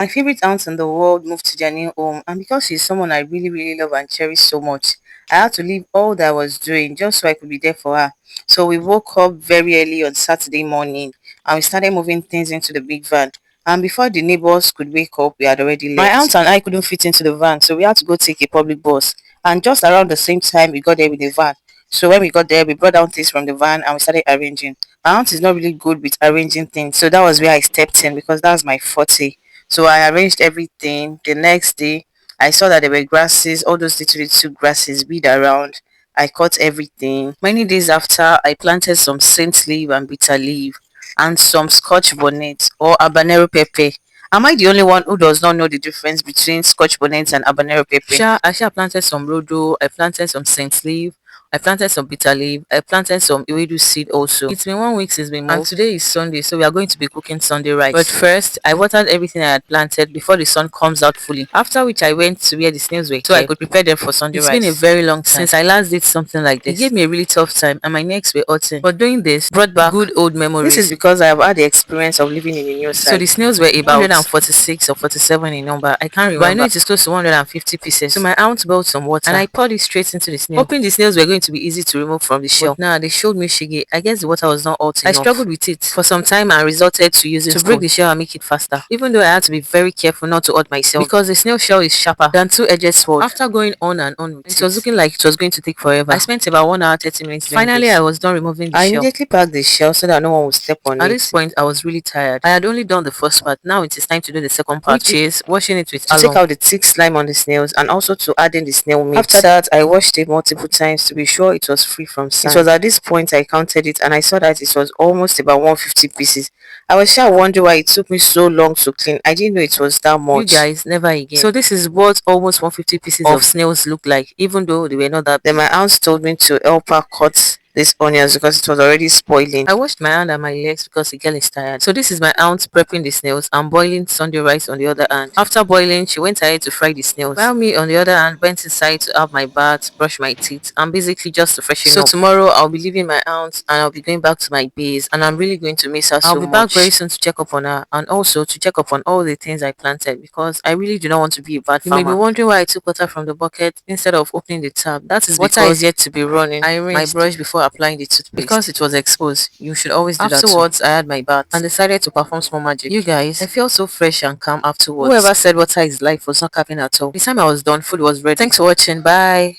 My favorite aunt in the world moved to their new home, and because she's someone I really, really love and cherish so much, I had to leave all that I was doing just so I could be there for her. So we woke up very early on Saturday morning and we started moving things into the big van. And before the neighbors could wake up, we had already left. My aunt and I couldn't fit into the van, so we had to go take a public bus. And just around the same time, we got there with the van. So when we got there, we brought down things from the van and we started arranging. My aunt is not really good with arranging things, so that was where I stepped in because that was my forte. So I arranged everything. The next day, I saw that there were grasses, all those little grasses weed around. I cut everything. Many days after, I planted some saint leaf and bitter leaf and some scotch bonnet or habanero pepper. Am I the only one who does not know the difference between scotch bonnet and habanero pepper? I planted some rodo, I planted some saint leaf, I planted some bitter leaf. I planted some ewedu seed also. It's been 1 week since we moved. And today is Sunday, so we are going to be cooking Sunday rice. But first, I watered everything I had planted before the sun comes out fully. After which, I went to where the snails were so I could prepare them for Sunday rice. It's been a very long time since I last did something like this. It gave me a really tough time, and my necks were hurting. But doing this brought back good old memories. This is because I have had the experience of living in a new site. So the snails were about 146 or 47 in number. I can't remember. But I know it is close to 150 pieces. So my aunt boiled some water and I poured it straight into the snail, hoping the snails were going to be easy to remove from the shell. But nah, they showed me shige. I guess the water was not hot enough. I struggled with it for some time and resorted to using to break the shell and make it faster. Even though I had to be very careful not to hurt myself because the snail shell is sharper than two-edged sword. After going on and on with it was looking like it was going to take forever. I spent about 1 hour 30 minutes. Finally, I was done removing the shell. I immediately packed the shell so that no one would step on it. At this point, I was really tired. I had only done the first part. Now it is time to do the second part, which is washing it with alum to take out the thick slime on the snails and also to add in the snail meat. After that, I washed it multiple times to be sure it was free from sand. It was at this point I counted it and I saw that it was almost about 150 pieces. I was sure wondering why it took me so long to clean. I didn't know it was that much. You guys, never again. So this is what almost 150 pieces of snails look like, even though they were not that big. Then my aunt told me to help her cut these onions because it was already spoiling. I washed my hand and my legs because the girl is tired. So this is my aunt prepping the snails and boiling Sunday rice on the other hand. After boiling, she went ahead to fry the snails. While me on the other hand went inside to have my bath, brush my teeth, and basically just to freshen up. So tomorrow I'll be leaving my aunt and I'll be going back to my base and I'm really going to miss her so much. I'll be back very soon to check up on her and also to check up on all the things I planted because I really do not want to be a bad farmer. You may be wondering why I took water from the bucket instead of opening the tap. That is because water is yet to be running. I rinsed my brush before applying the toothpaste because it was exposed. You should always do that. Afterwards, I had my bath and decided to perform small magic. You guys, I feel so fresh and calm afterwards. Whoever said water is life was not capping at all. The time I was done, food was ready. Thanks for watching. Bye.